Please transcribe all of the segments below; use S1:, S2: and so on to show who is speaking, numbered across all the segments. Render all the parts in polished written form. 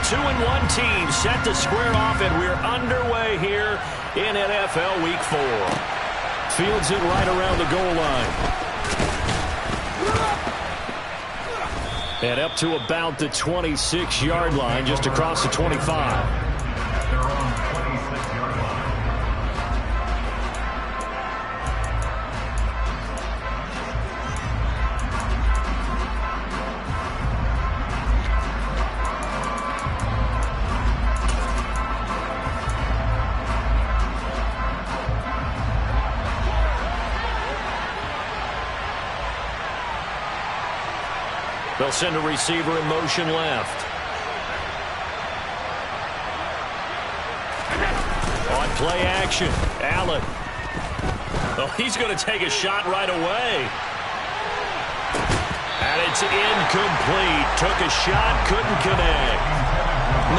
S1: 2-1 team set to square off, and we're underway here in NFL Week 4. Fields it right around the goal line. And up to about the 26-yard line, just across the 25. They'll send a receiver in motion left. On play action, Allen. Oh, he's going to take a shot right away. And it's incomplete. Took a shot, couldn't connect.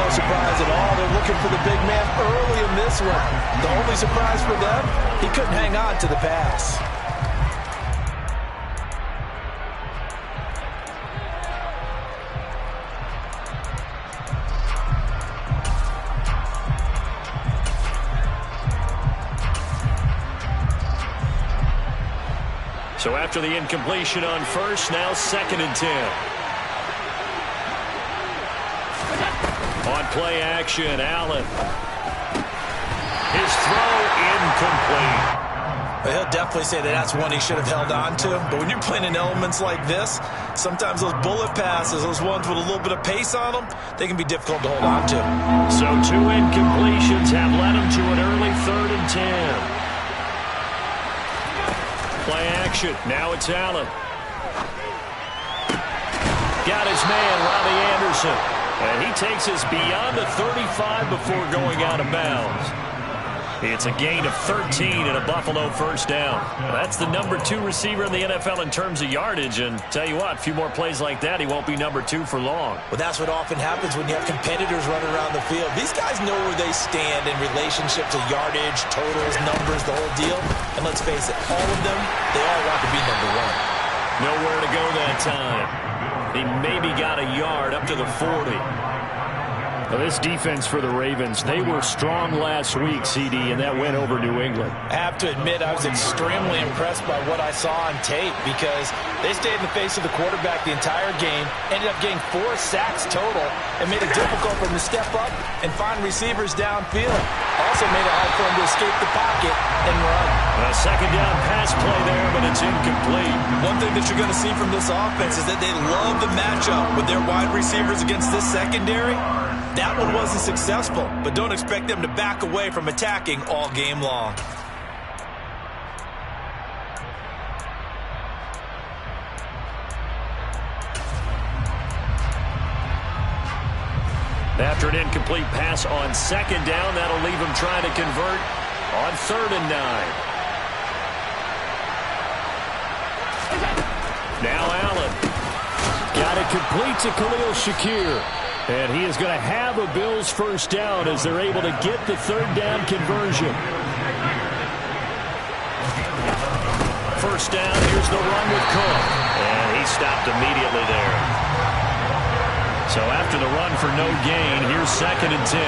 S2: No surprise at all. They're looking for the big man early in this one. The only surprise for them, he couldn't hang on to the pass.
S1: So after the incompletion on first, now 2nd and 10. On play action, Allen. His throw incomplete.
S2: He'll definitely say that's one he should have held on to. But when you're playing in elements like this, sometimes those bullet passes, those ones with a little bit of pace on them, they can be difficult to hold on to.
S1: So 2 incompletions have led him to an early 3rd and 10. Play action. Now it's Allen. Got his man, Robbie Anderson. And he takes us beyond the 35 before going out of bounds. It's a gain of 13 and a Buffalo first down. That's the number 2 receiver in the NFL in terms of yardage. And tell you what, a few more plays like that, he won't be number 2 for long.
S2: Well, that's what often happens when you have competitors running around the field. These guys know where they stand in relationship to yardage, totals, numbers, the whole deal. And let's face it, all of them, they all want to be number 1.
S1: Nowhere to go that time. He maybe got a yard up to the 40. Now this defense for the Ravens, they were strong last week, CD, and that went over New England.
S2: I have to admit, I was extremely impressed by what I saw on tape because they stayed in the face of the quarterback the entire game, ended up getting 4 sacks total, and made it difficult for him to step up and find receivers downfield. Also made it hard for him to escape the pocket and run.
S1: A 2nd down pass play there, but it's incomplete.
S2: One thing that you're going to see from this offense is that they love the matchup with their wide receivers against this secondary. That one wasn't successful, but don't expect them to back away from attacking all game long.
S1: After an incomplete pass on 2nd down, that'll leave him trying to convert on 3rd and 9. Now Allen. Got it complete to Khalil Shakir. And he is going to have a Bills first down as they're able to get the 3rd down conversion. First down, here's the run with Cook. And he stopped immediately there. So after the run for no gain, here's 2nd and 10.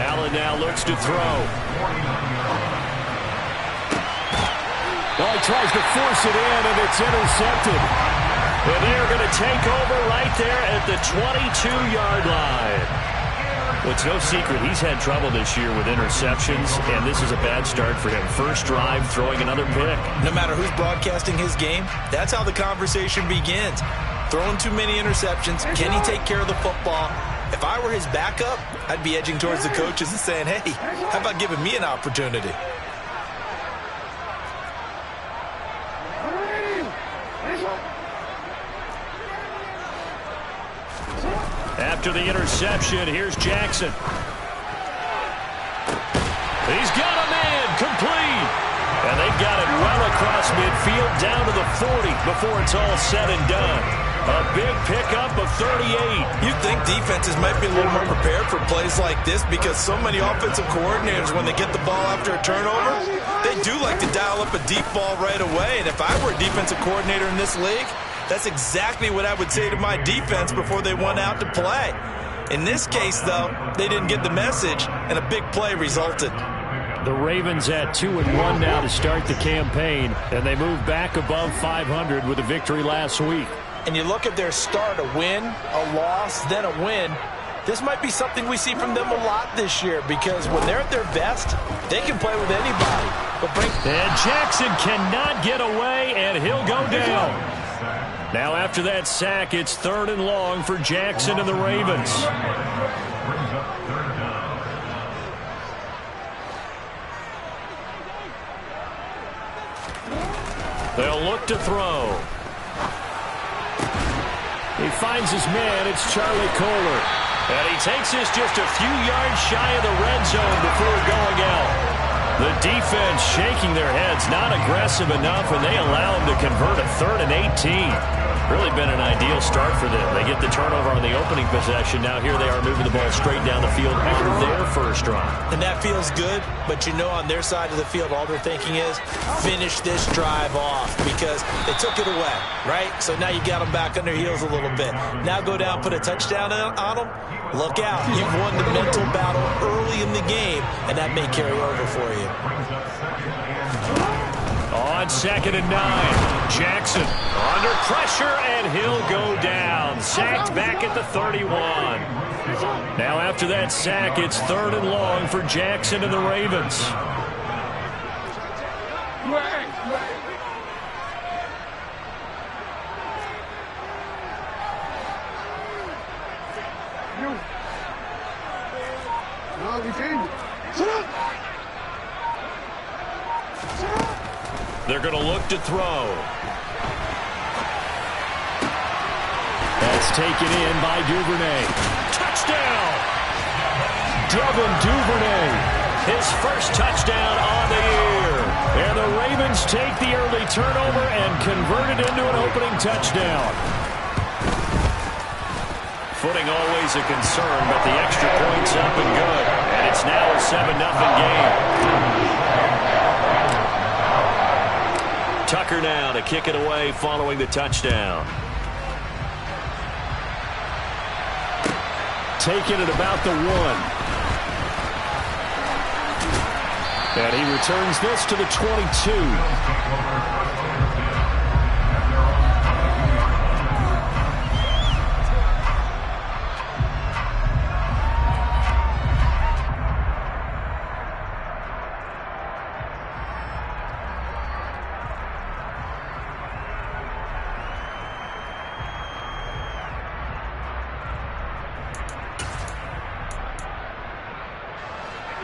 S1: Allen now looks to throw. Well, he tries to force it in, and it's intercepted. And they're going to take over right there at the 22-yard line. Well, it's no secret he's had trouble this year with interceptions, and this is a bad start for him. First drive, throwing another pick.
S2: No matter who's broadcasting his game, that's how the conversation begins. Throwing too many interceptions, can he take care of the football? If I were his backup, I'd be edging towards the coaches and saying, hey, how about giving me an opportunity?
S1: After the interception, here's Jackson. He's got a man, complete. And they've got it well across midfield, down to the 40 before it's all said and done. A big pickup of 38.
S2: You'd think defenses might be a little more prepared for plays like this because so many offensive coordinators, when they get the ball after a turnover, they do like to dial up a deep ball right away. And if I were a defensive coordinator in this league, That's exactly what I would say to my defense before they went out to play. In this case, though, they didn't get the message, and a big play resulted.
S1: The Ravens at 2-1 now to start the campaign, and they move back above 500 with a victory last week.
S2: And you look at their start, a win, a loss, then a win. This might be something we see from them a lot this year, because when they're at their best, they can play with anybody.
S1: And Jackson cannot get away, and he'll go down. Now after that sack, it's 3rd and long for Jackson and the Ravens. They'll look to throw. He finds his man. It's Charlie Kolar. And he takes this just a few yards shy of the red zone before going out. The defense shaking their heads, not aggressive enough, and they allow him to convert a 3rd and 18. Really been an ideal start for them. They get the turnover on the opening possession. Now here they are moving the ball straight down the field after their first drive.
S2: And that feels good, but you know on their side of the field all they're thinking is finish this drive off because they took it away, right? So now you got them back on their heels a little bit. Now go down, put a touchdown on them. Look out. You've won the mental battle early in the game, and that may carry over for you.
S1: On 2nd and 9, Jackson under pressure, and he'll go down. Sacked back at the 31. Now after that sack, it's 3rd and long for Jackson and the Ravens. They're going to look to throw. That's taken in by Duvernay. Touchdown! Devin Duvernay, his first touchdown on the year. And the Ravens take the early turnover and convert it into an opening touchdown. Footing always a concern, but the extra point's up and good. And it's now a 7-0 game. Tucker now to kick it away following the touchdown. Taking it about the 1. And he returns this to the 22.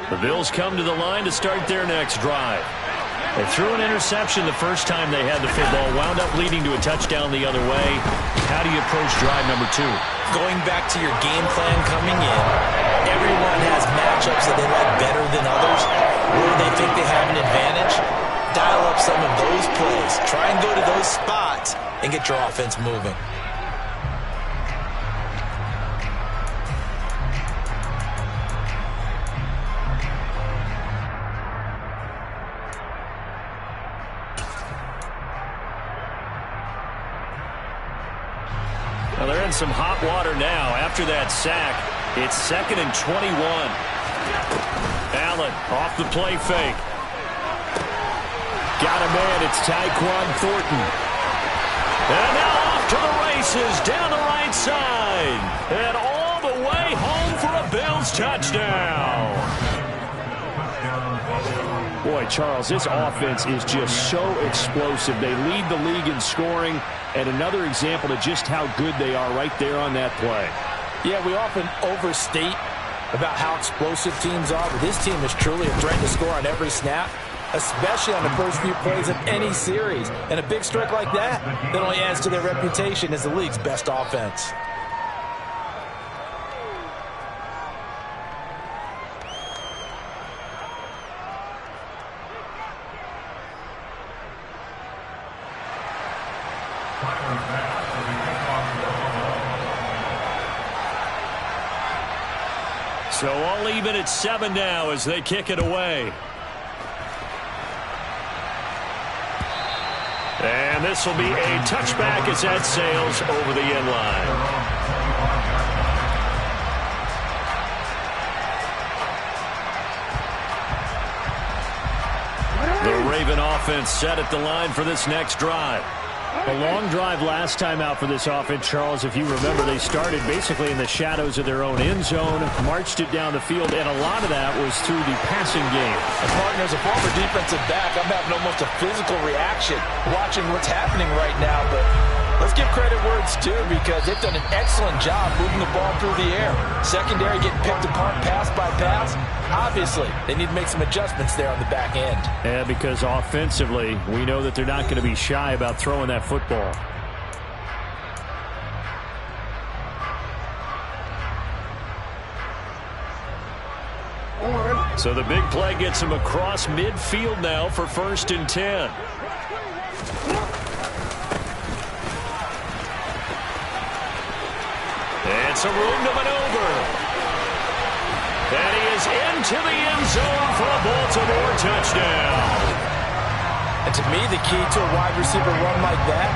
S1: The Bills come to the line to start their next drive. They threw an interception the first time they had the football, wound up leading to a touchdown the other way. How do you approach drive number 2?
S2: Going back to your game plan coming in, everyone has matchups that they like better than others. Where they think they have an advantage, dial up some of those plays. Try and go to those spots and get your offense moving.
S1: Well, they're in some hot water now. After that sack, it's 2nd and 21. Allen off the play fake. Got a man. It's Tyquan Thornton. And now off to the races down the right side. And all the way home for a Bills touchdown. Boy, Charles, this offense is just so explosive. They lead the league in scoring, and another example of just how good they are right there on that play.
S2: Yeah, we often overstate about how explosive teams are, but this team is truly a threat to score on every snap, especially on the first few plays of any series. And a big strike like that only adds to their reputation as the league's best offense.
S1: So all even at 7 now as they kick it away. And this will be a touchback as that sails over the end line. The Raven offense set at the line for this next drive.
S3: A long drive last time out for this offense, Charles. If you remember, they started basically in the shadows of their own end zone, marched it down the field, and a lot of that was through the passing game.
S2: And partner, as a former defensive back, I'm having almost a physical reaction watching what's happening right now. But let's give credit where it's due, because they've done an excellent job moving the ball through the air. Secondary getting picked apart pass by pass. Obviously, they need to make some adjustments there on the back end.
S3: Yeah, because offensively, we know that they're not going to be shy about throwing that football.
S1: So the big play gets him across midfield now for 1st and 10. It's a room to maneuver. And he is into the end zone for a Baltimore touchdown.
S2: And to me, the key to a wide receiver run like that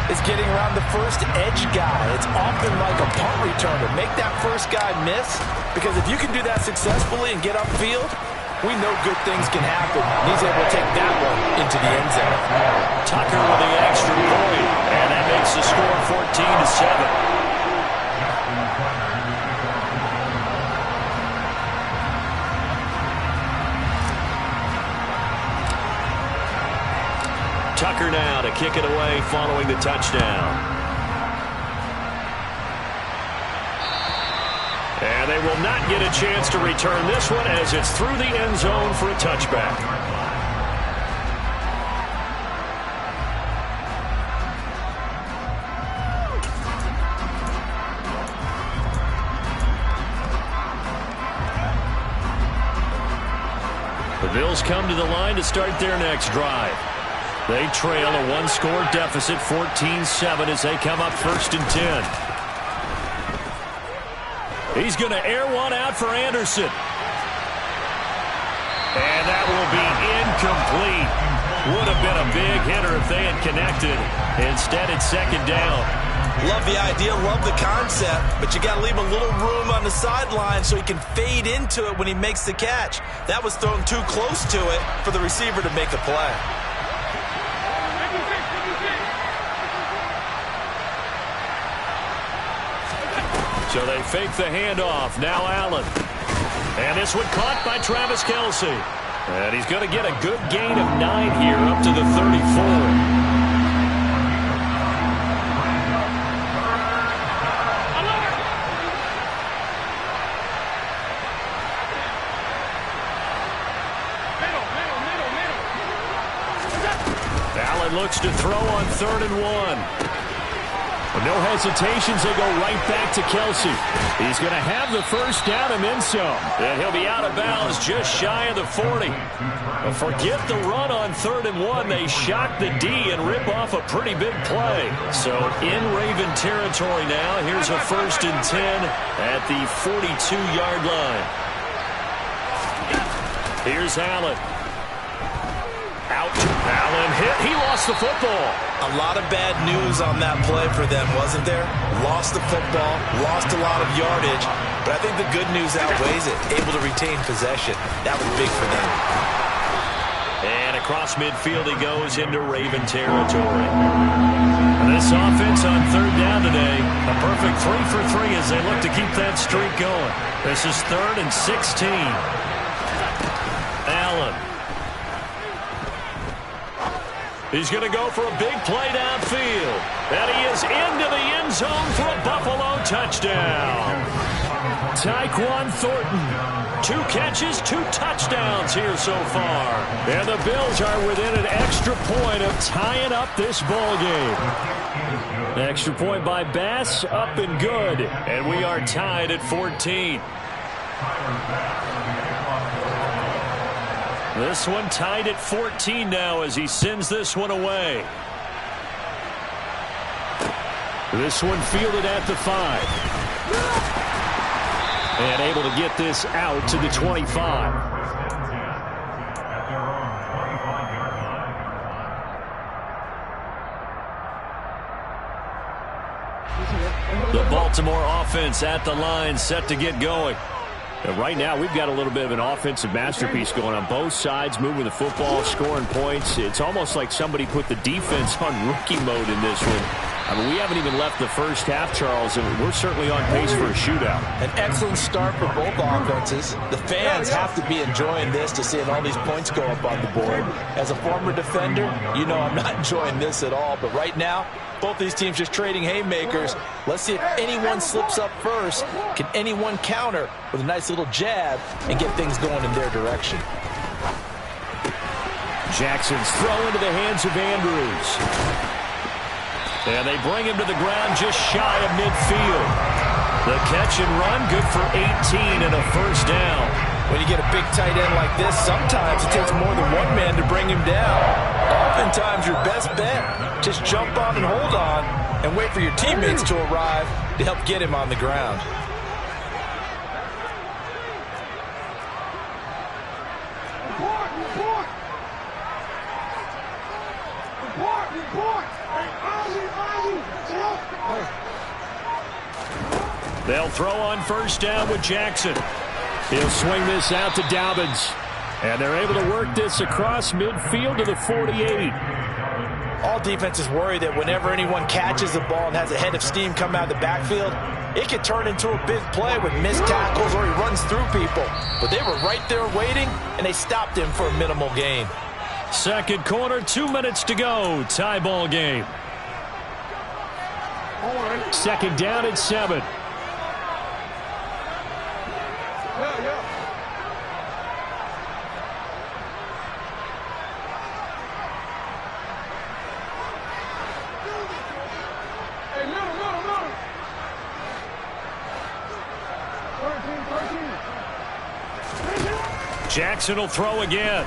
S2: is getting around the first edge guy. It's often like a punt returner. Make that first guy miss, because if you can do that successfully and get upfield, we know good things can happen. And he's able to take that one into the end zone.
S1: Tucker with the extra point, and that makes the score 14-7. Tucker now to kick it away following the touchdown. And they will not get a chance to return this one as it's through the end zone for a touchback. The Bills come to the line to start their next drive. They trail a one-score deficit, 14-7, as they come up 1st and 10. He's going to air one out for Anderson. And that will be incomplete. Would have been a big hitter if they had connected. Instead, it's 2nd down.
S4: Love the idea, love the concept, but you got to leave a little room on the sideline so he can fade into it when he makes the catch. That was thrown too close to it for the receiver to make the play.
S1: So they fake the handoff. Now Allen. And this one caught by Travis Kelce. And he's going to get a good gain of 9 here up to the 34. Allen looks to throw on 3rd and 1. No hesitations, they go right back to Kelce. He's going to have the first down and then some. And he'll be out of bounds just shy of the 40. But forget the run on 3rd and 1. They shock the D and rip off a pretty big play. So in Raven territory now, here's a 1st and 10 at the 42-yard line. Here's Allen. Out. Allen hit. He lost the football.
S4: A lot of bad news on that play for them, wasn't there? Lost the football, lost a lot of yardage, but I think the good news outweighs it. Able to retain possession. That was big for them.
S1: And across midfield he goes into Raven territory. This offense on 3rd down today, a perfect 3 for 3 as they look to keep that streak going. This is 3rd and 16. Allen. He's going to go for a big play downfield. And he is into the end zone for a Buffalo touchdown. Tyquan Thornton, 2 catches, 2 touchdowns here so far. And the Bills are within an extra point of tying up this ball game. Extra point by Bass, up and good. And we are tied at 14. This one tied at 14 now as he sends this one away. This one fielded at the 5. And able to get this out to the 25. The Baltimore offense at the line, set to get going. And right now, we've got a little bit of an offensive masterpiece going on both sides, moving the football, scoring points. It's almost like somebody put the defense on rookie mode in this one. I mean, we haven't even left the first half, Charles, and we're certainly on pace for a shootout.
S2: An excellent start for both offenses. The fans have to be enjoying this to seeing all these points go up on the board. As a former defender, you know I'm not enjoying this at all. But right now, both these teams just trading haymakers. Let's see if anyone slips up first. Can anyone counter with a nice little jab and get things going in their direction?
S3: Jackson's throw into the hands of Andrews. And they bring him to the ground just shy of midfield. The catch and run, good for 18 and a first down.
S2: When you get a big tight end like this, sometimes it takes more than one man to bring him down. Oftentimes, your best bet, just jump on and hold on and wait for your teammates to arrive to help get him on the ground.
S3: They'll throw on first down with Jackson. He'll swing this out to Dobbins. And they're able to work this across midfield to the 48.
S2: All defenses worry that whenever anyone catches the ball and has a head of steam come out of the backfield, it can turn into a big play with missed tackles or he runs through people. But they were right there waiting, and they stopped him for a minimal gain.
S3: Second quarter, 2 minutes to go. Tie ball game. Second down at 7. Jackson will throw again.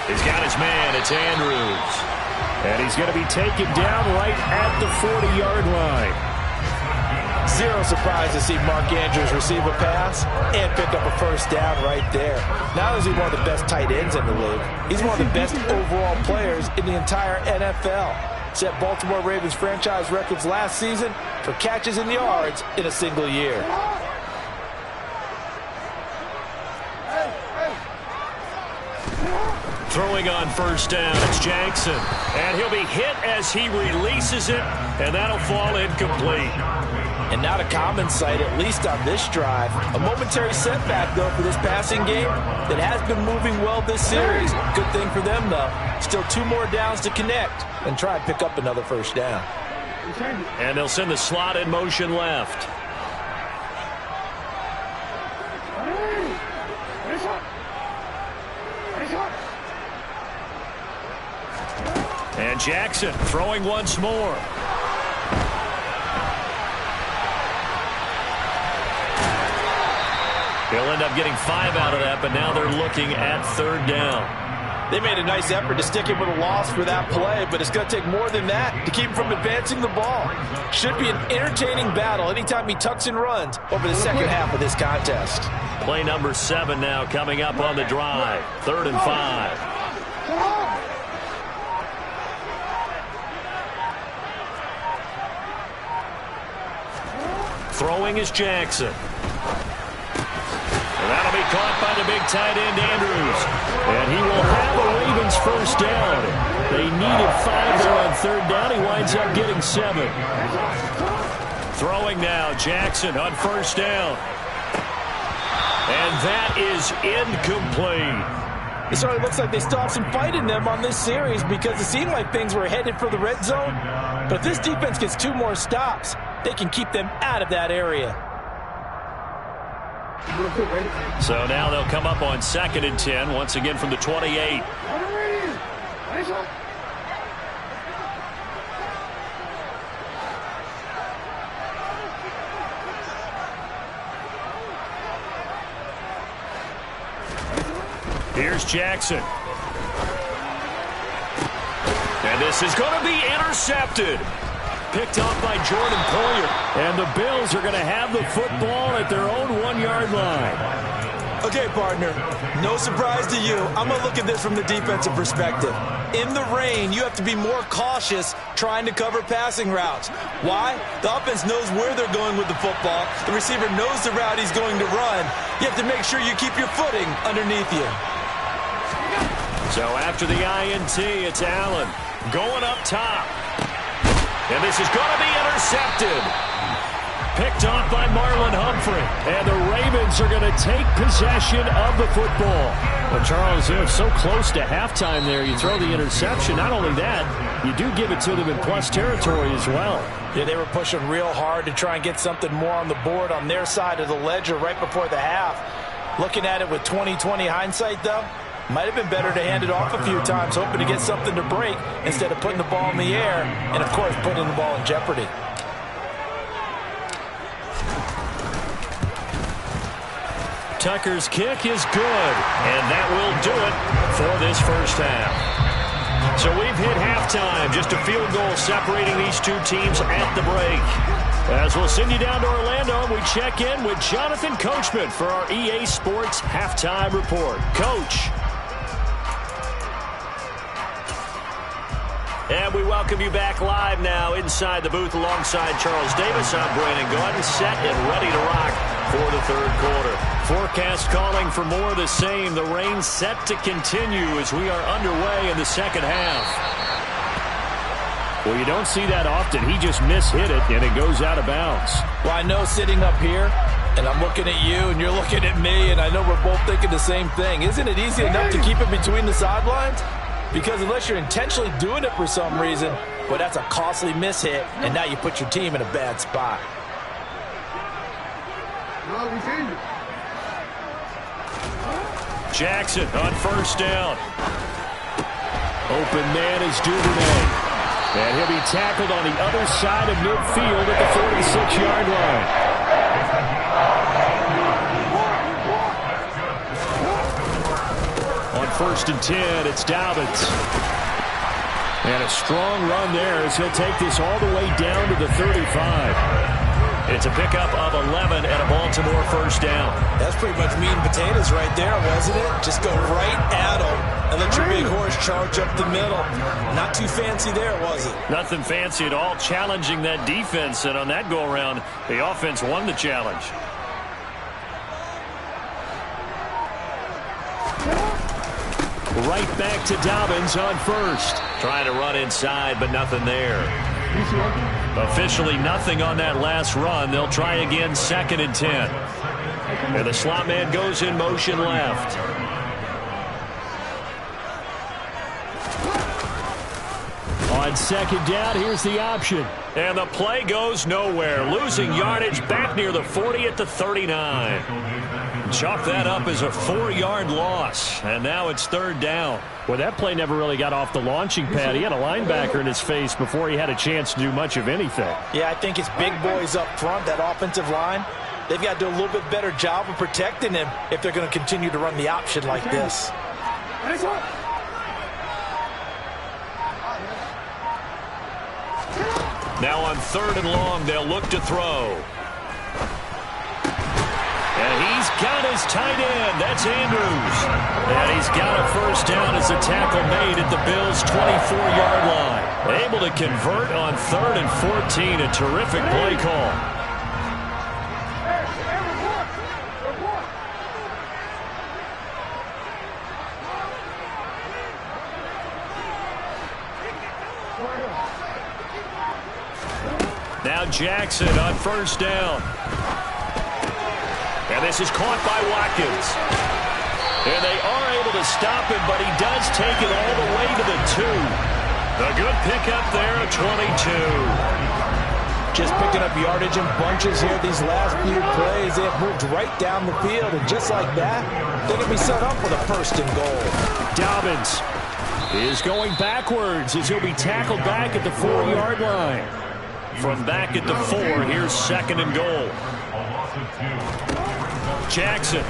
S3: He's got his man. It's Andrews. And he's going to be taken down right at the 40-yard line.
S2: Zero surprise to see Mark Andrews receive a pass and pick up a first down right there. Not only is he one of the best tight ends in the league, he's one of the best overall players in the entire NFL. Set Baltimore Ravens franchise records last season for catches and yards in a single year.
S1: Throwing on first down, it's Jackson. And he'll be hit as he releases it, and that'll fall incomplete.
S2: And not a common sight, at least on this drive. A momentary setback, though, for this passing game that has been moving well this series. Good thing for them, though. Still 2 more downs to connect and try and pick up another first down.
S1: And they'll send the slot in motion left. And Jackson throwing once more. He'll end up getting 5 out of that, but now they're looking at third down.
S2: They made a nice effort to stick him with a loss for that play, but it's going to take more than that to keep him from advancing the ball. Should be an entertaining battle anytime he tucks and runs over the second half of this contest.
S1: Play number 7 now coming up on the drive. 3rd and 5. Throwing is Jackson. And that'll be caught by the big tight end, Andrews. And he will have a Ravens first down. They needed 5 there on third down. He winds up getting 7. Throwing now, Jackson on first down. And that is incomplete.
S2: It certainly looks like they still have some fight in them on this series because it seemed like things were headed for the red zone. But if this defense gets 2 more stops, they can keep them out of that area.
S1: So now they'll come up on 2nd and 10, once again from the 28. Here's Jackson. And this is going to be intercepted. Picked off by Jordan Poyer. And the Bills are going to have the football at their own 1-yard line.
S2: Okay, partner, no surprise to you. I'm going to look at this from the defensive perspective. In the rain, you have to be more cautious trying to cover passing routes. Why? The offense knows where they're going with the football. The receiver knows the route he's going to run. You have to make sure you keep your footing underneath you.
S1: So after the INT, it's Allen going up top. And this is going to be intercepted. Picked off by Marlon Humphrey. And the Ravens are going to take possession of the football.
S3: Well, Charles, they're so close to halftime there. You throw the interception. Not only that, you do give it to them in plus territory as well.
S2: Yeah, they were pushing real hard to try and get something more on the board on their side of the ledger right before the half. Looking at it with 20/20 hindsight, though, might have been better to hand it off a few times, hoping to get something to break instead of putting the ball in the air and, of course, putting the ball in jeopardy.
S1: Tucker's kick is good, and that will do it for this first half. So we've hit halftime, just a field goal separating these two teams at the break. As we'll send you down to Orlando, we check in with Jonathan Coachman for our EA Sports Halftime Report. Coach. And we welcome you back live now inside the booth alongside Charles Davis. I'm Brandon Gaudin, set and ready to rock for the third quarter. Forecast calling for more of the same. The rain set to continue as we are underway in the second half.
S3: Well, you don't see that often. He just mishit it, and it goes out of bounds.
S2: Well, I know sitting up here, and I'm looking at you, and you're looking at me, and I know we're both thinking the same thing. Isn't it easy enough to keep it between the sidelines? Because unless you're intentionally doing it for some reason, well, that's a costly mishit, and now you put your team in a bad spot.
S1: Jackson on first down.
S3: Open man is Duvernay. And he'll be tackled on the other side of midfield at the 46-yard line. On 1st and 10, it's Dobbins. And a strong run there as he'll take this all the way down to the 35.
S1: It's a pickup of 11 and a Baltimore first down.
S2: That's pretty much meat and potatoes right there, wasn't it? Just go right at them and let your big horse charge up the middle. Not too fancy there, was it?
S1: Nothing fancy at all, challenging that defense. And on that go-around, the offense won the challenge.
S3: Right back to Dobbins on first.
S1: Trying to run inside, but nothing there. Officially nothing on that last run. They'll try again 2nd and 10. And the slot man goes in motion left.
S3: On 2nd down, here's the option.
S1: And the play goes nowhere. Losing yardage back near the 40 at the 39. Chalk that up as a 4-yard loss. And now it's 3rd down.
S3: Well, that play never really got off the launching pad. He had a linebacker in his face before he had a chance to do much of anything.
S2: Yeah, I think it's big boys up front, that offensive line. They've got to do a little bit better job of protecting him if they're going to continue to run the option like this.
S1: Now on 3rd and long, they'll look to throw. And he's got his tight end. That's Andrews. And he's got a first down as the tackle made at the Bills' 24-yard line. Able to convert on 3rd and 14. A terrific play call. Now Jackson on first down. And this is caught by Watkins. And they are able to stop him, but he does take it all the way to the 2. A good pickup there at 22.
S2: Just picking up yardage in bunches here these last few plays. They have moved right down the field, and just like that, they're going to be set up with a 1st and goal.
S3: Dobbins is going backwards as he'll be tackled back at the 4-yard line.
S1: From back at the 4, here's 2nd and goal. Jackson.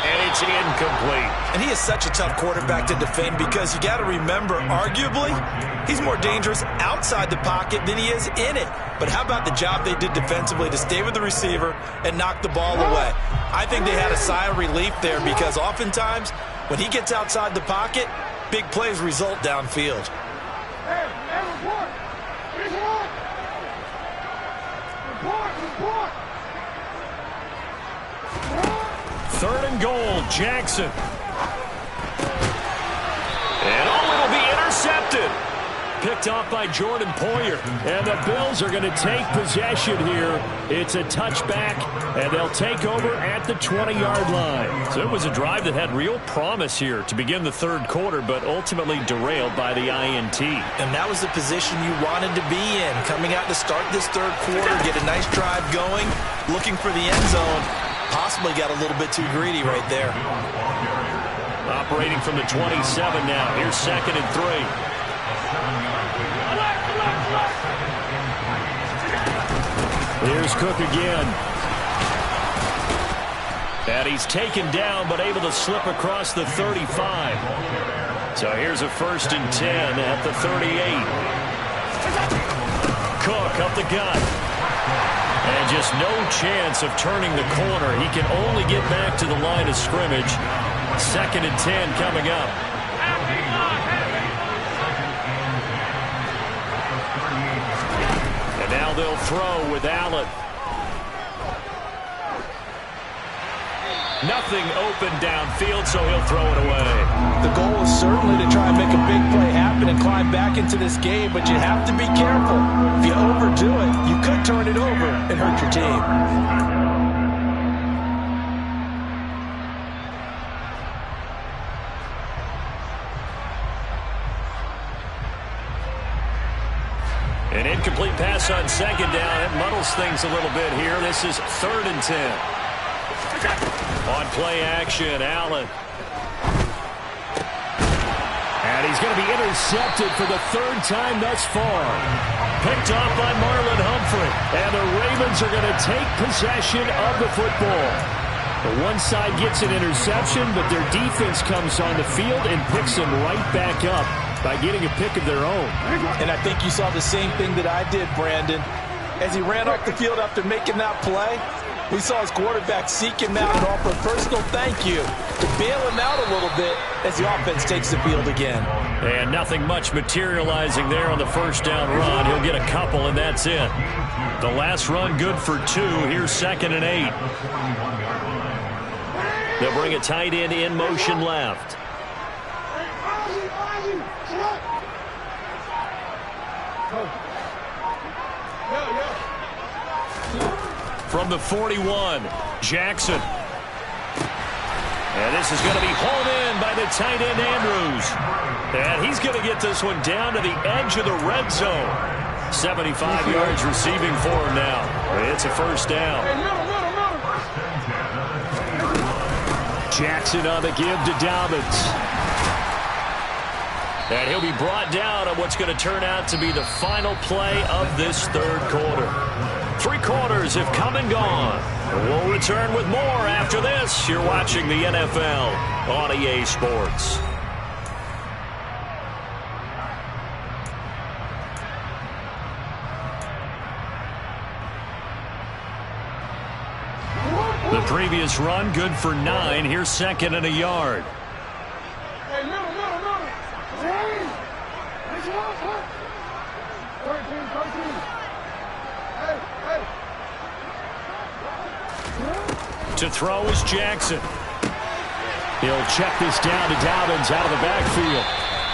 S1: And it's is incomplete.
S4: And he is such a tough quarterback to defend because you got to remember, arguably, he's more dangerous outside the pocket than he is in it. But how about the job they did defensively to stay with the receiver and knock the ball away? I think they had a sigh of relief there because oftentimes when he gets outside the pocket, big plays result downfield.
S1: Third and goal, Jackson. And it'll be intercepted. Picked off by Jordan Poyer. And the Bills are going to take possession here. It's a touchback, and they'll take over at the 20-yard line. So it was a drive that had real promise here to begin the third quarter, but ultimately derailed by the INT.
S4: And that was the position you wanted to be in. Coming out to start this third quarter, get a nice drive going, looking for the end zone. Possibly got a little bit too greedy right there.
S1: Operating from the 27 now. Here's 2nd and 3. Here's Cook again. And he's taken down, but able to slip across the 35. So here's a 1st and 10 at the 38. Cook up the gut. And just no chance of turning the corner. He can only get back to the line of scrimmage. 2nd and 10 coming up. And now they'll throw with Allen. Nothing open downfield, so he'll throw it away.
S2: The goal is certainly to try and make a big play happen and climb back into this game, but you have to be careful. If you overdo it, you could turn it over and hurt your team.
S1: An incomplete pass on 2nd down. It muddles things a little bit here. This is 3rd and 10. On play action, Allen. And he's going to be intercepted for the 3rd time thus far. Picked off by Marlon Humphrey. And the Ravens are going to take possession of the football. The one side gets an interception, but their defense comes on the field and picks them right back up by getting a pick of their own.
S2: And I think you saw the same thing that I did, Brandon. As he ran off the field after making that play, we saw his quarterback seek him out and offer a personal thank you to bail him out a little bit as the offense takes the field again.
S1: And nothing much materializing there on the 1st down run. He'll get a couple, and that's it. The last run good for 2. Here's 2nd and 8. They'll bring a tight end in motion left. From the 41, Jackson. And this is going to be hauled in by the tight end, Andrews. And he's going to get this one down to the edge of the red zone. 75 yards receiving for him now. It's a 1st down. Jackson on the give to Dobbins. And he'll be brought down on what's going to turn out to be the final play of this third quarter. 3 quarters have come and gone. We'll return with more after this. You're watching the NFL on EA Sports. The previous run good for 9. Here's 2nd and a yard. To throw is Jackson. He'll check this down to Dobbins out of the backfield.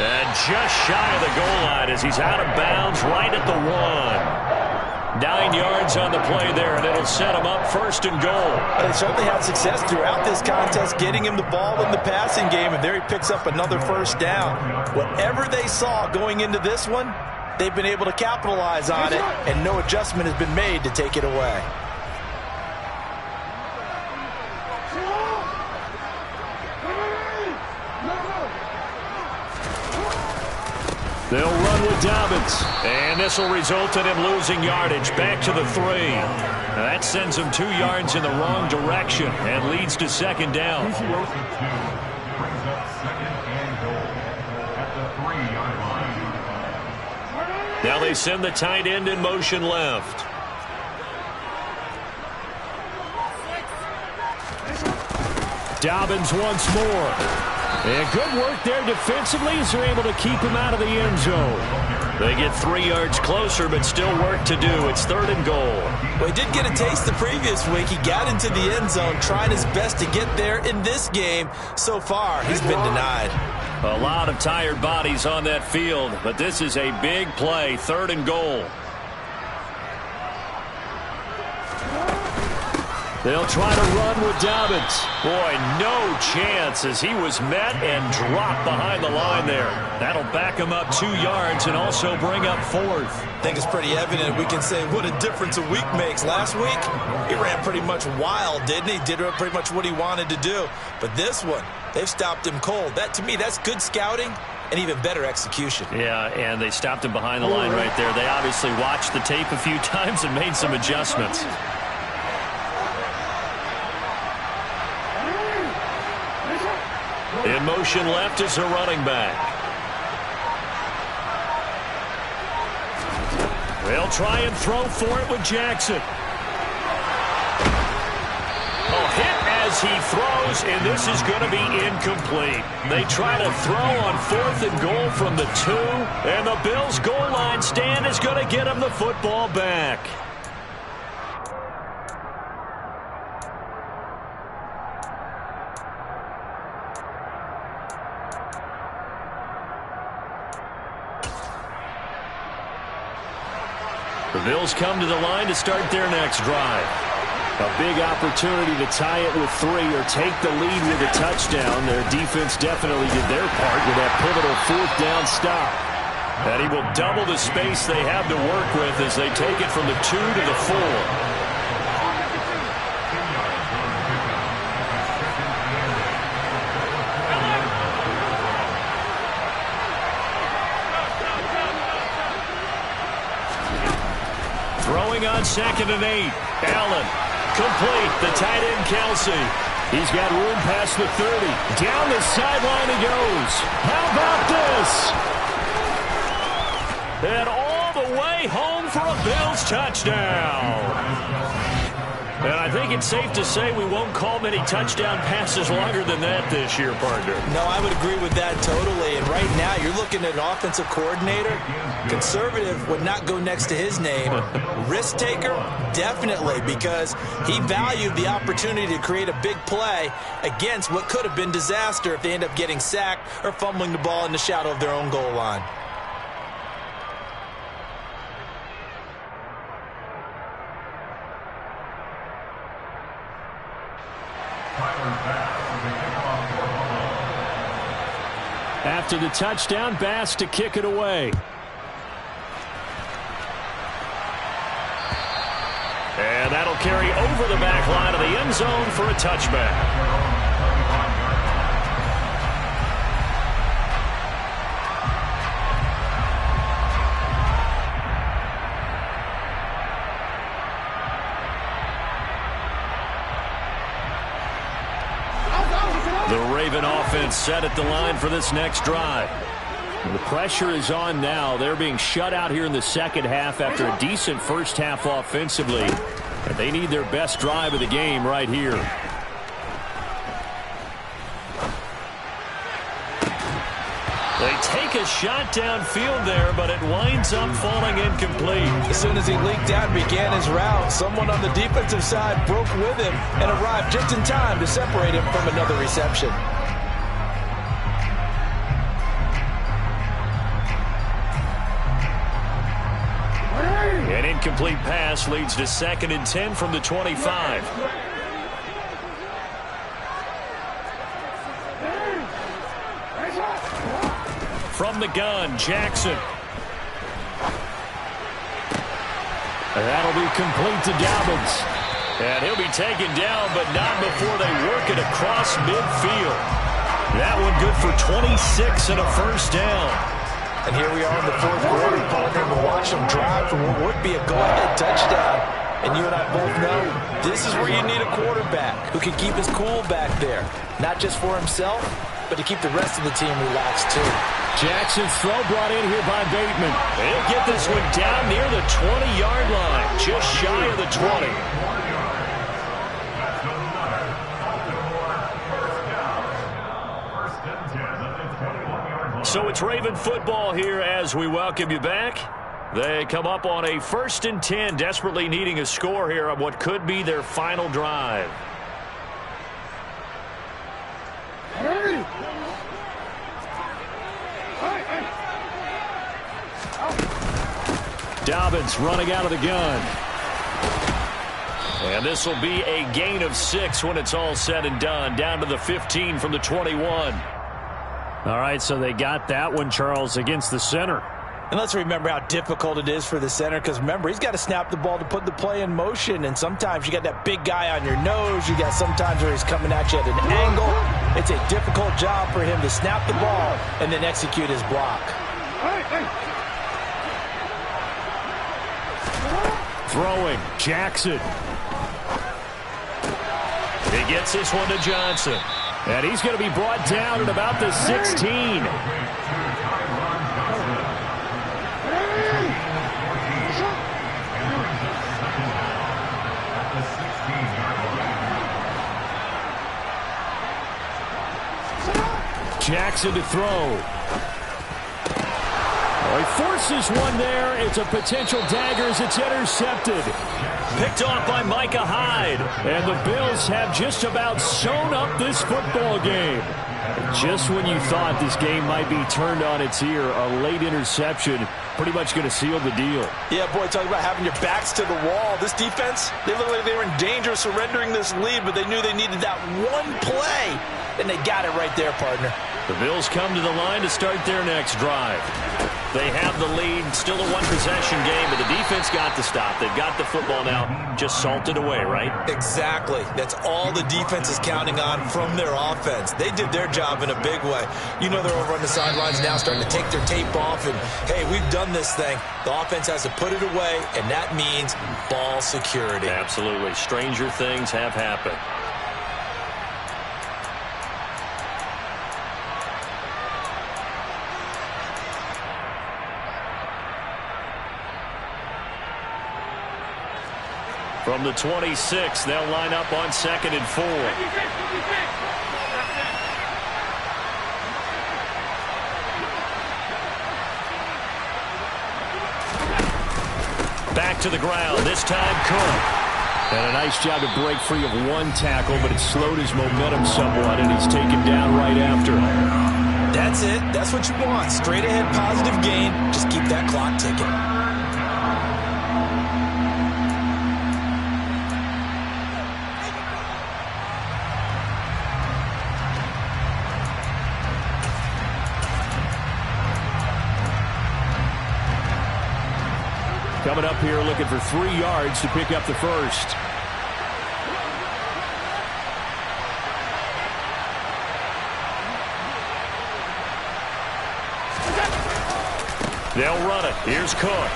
S1: And just shy of the goal line as he's out of bounds right at the 1. 9 yards on the play there, and it'll set him up 1st and goal.
S2: They certainly had success throughout this contest, getting him the ball in the passing game, and there he picks up another 1st down. Whatever they saw going into this one, they've been able to capitalize on it, and no adjustment has been made to take it away.
S1: They'll run with Dobbins, and this will result in him losing yardage back to the 3. That sends him 2 yards in the wrong direction and leads to second down. Now they send the tight end in motion left. Dobbins once more. And good work there defensively as they're able to keep him out of the end zone. They get 3 yards closer, but still work to do. It's 3rd and goal.
S4: Well, he did get a taste the previous week. He got into the end zone, trying his best to get there in this game. So far, he's been denied.
S1: A lot of tired bodies on that field, but this is a big play, 3rd and goal. They'll try to run with Dobbins. Boy, no chance as he was met and dropped behind the line there. That'll back him up 2 yards and also bring up 4th.
S4: I think it's pretty evident we can say what a difference a week makes. Last week, he ran pretty much wild, didn't he? Did pretty much what he wanted to do. But this one, they've stopped him cold. That, to me, that's good scouting and even better execution.
S1: Yeah, and they stopped him behind the line right there. They obviously watched the tape a few times and made some adjustments. In motion left is a running back. They'll try and throw for it with Jackson. A hit as he throws, and this is going to be incomplete. They try to throw on 4th and goal from the 2, and the Bills' goal line stand is going to get him the football back. The Bills come to the line to start their next drive. A big opportunity to tie it with 3 or take the lead with a touchdown. Their defense definitely did their part with that pivotal 4th down stop. And he will double the space they have to work with as they take it from the 2 to the 4. On 2nd and 8. Allen complete. The tight end Kelsey. He's got room past the 30. Down the sideline he goes. How about this? And all the way home for a Bills touchdown. And I think it's safe to say we won't call many touchdown passes longer than that this year, partner.
S4: No, I would agree with that totally. And right now, you're looking at an offensive coordinator. Conservative would not go next to his name. Risk taker, definitely, because he valued the opportunity to create a big play against what could have been disaster if they end up getting sacked or fumbling the ball in the shadow of their own goal line.
S1: After the touchdown, Bass to kick it away. And that'll carry over the back line of the end zone for a touchback. The Raven offense set at the line for this next drive. The pressure is on now. They're being shut out here in the second half after a decent first half offensively. And they need their best drive of the game right here. They take a shot downfield there, but it winds up falling incomplete.
S4: As soon as he leaked out and began his route, someone on the defensive side broke with him and arrived just in time to separate him from another reception.
S1: An incomplete pass leads to 2nd and 10 from the 25. From the gun, Jackson. And that'll be complete to Dobbins. And he'll be taken down, but not before they work it across midfield. That one good for 26 and a first down.
S4: And here we are in the 4th quarter, partner. We'll watch them drive for what would be a go-ahead touchdown.
S2: And you and I both know this is where you need a quarterback who can keep his cool back there. Not just for himself, but to keep the rest of the team relaxed too.
S3: Jackson's throw brought in here by Bateman.
S1: He'll get this one down near the 20-yard line, just shy of the 20. So it's Raven football here as we welcome you back. They come up on a 1st and 10, desperately needing a score here on what could be their final drive.
S3: Dobbins running out of the gun.
S1: And this will be a gain of 6 when it's all said and done, down to the 15 from the 21.
S3: All right, so they got that one, Charles, against the center.
S2: And let's remember how difficult it is for the center, because remember, he's got to snap the ball to put the play in motion, and sometimes you got that big guy on your nose. You got sometimes where he's coming at you at an angle. It's a difficult job for him to snap the ball and then execute his block.
S3: Throwing, Jackson.
S1: He gets this one to Johnson.
S3: And he's going to be brought down at about the 16. Jackson to throw. He forces one there. It's a potential dagger as it's intercepted.
S1: Picked off by Micah Hyde.
S3: And the Bills have just about sewn up this football game. Just when you thought this game might be turned on its ear, a late interception pretty much going to seal the deal.
S2: Yeah, boy, talking about having your backs to the wall. This defense, they looked like they were in danger of surrendering this lead, but they knew they needed that one play, and they got it right there, partner.
S1: The Bills come to the line to start their next drive. They have the lead, still a one-possession game, but the defense got the stop. They've got the football now, just salted away, right?
S4: Exactly. That's all the defense is counting on from their offense. They did their job in a big way. You know they're over on the sidelines now starting to take their tape off, and, hey, we've done this thing. The offense has to put it away, and that means ball security.
S1: Absolutely. Stranger things have happened. From the 26, they'll line up on 2nd and 4. Back to the ground, this time Cook.
S3: And a nice job to break free of one tackle, but it slowed his momentum somewhat, and he's taken down right after.
S4: That's it. That's what you want. Straight ahead positive gain. Just keep that clock ticking.
S3: Coming up here looking for 3 yards to pick up the first.
S1: They'll run it. Here's Cook.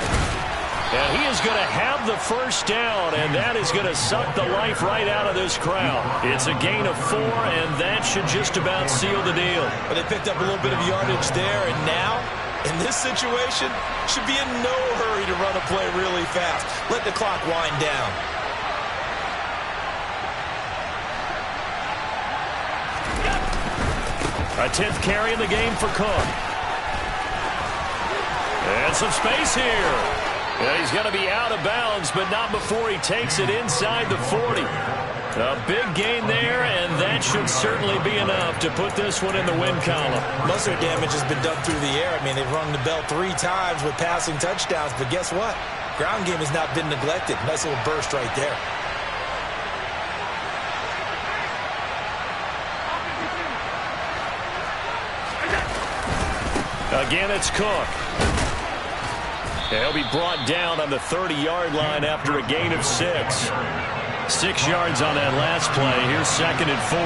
S1: And he is going to have the first down, and that is going to suck the life right out of this crowd. It's a gain of 4, and that should just about seal the deal.
S4: But they picked up a little bit of yardage there, and now, in this situation, should be in no hurry to run a play really fast. Let the clock wind down.
S1: A 10th carry in the game for Cook. And some space here. And he's going to be out of bounds, but not before he takes it inside the 40. A big gain there, and that should certainly be enough to put this one in the win column.
S4: Most of their damage has been done through the air. I mean, they've rung the bell 3 times with passing touchdowns, but guess what? Ground game has not been neglected. Nice little burst right there.
S1: Again, it's Cook. He'll be brought down on the 30-yard line after a gain of 6. 6 yards on that last play. Here's 2nd and 4.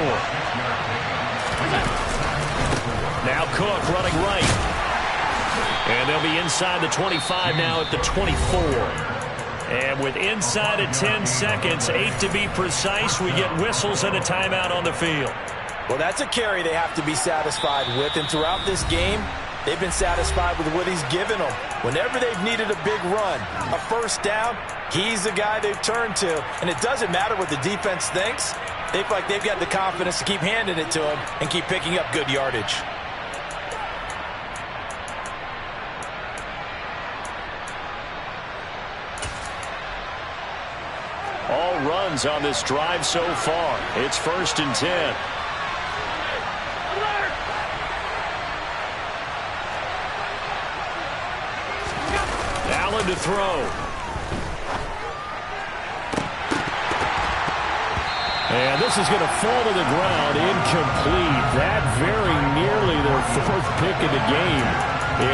S1: Now Cook running right. And they'll be inside the 25 now at the 24. And with inside of 10 seconds, 8 to be precise, we get whistles and a timeout on the field.
S2: Well, that's a carry they have to be satisfied with. And throughout this game, they've been satisfied with what he's given them. Whenever they've needed a big run, a first down, he's the guy they've turned to. And it doesn't matter what the defense thinks. They feel like they've got the confidence to keep handing it to him and keep picking up good yardage.
S1: All runs on this drive so far. It's 1st and 10. Allen to throw. And this is going to fall to the ground. Incomplete. That very nearly their 4th pick of the game.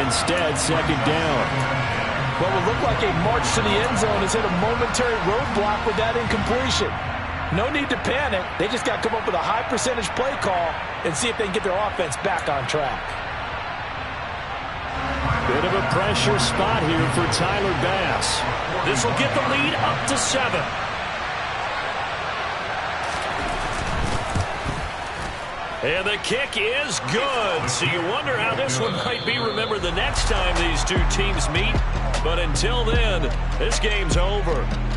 S1: Instead, 2nd down.
S2: What would look like a march to the end zone has hit a momentary roadblock with that incompletion. No need to panic. They just got to come up with a high percentage play call and see if they can get their offense back on track.
S1: Bit of a pressure spot here for Tyler Bass. This will get the lead up to 7. And the kick is good. So you wonder how this one might be remembered the next time these two teams meet. But until then, this game's over.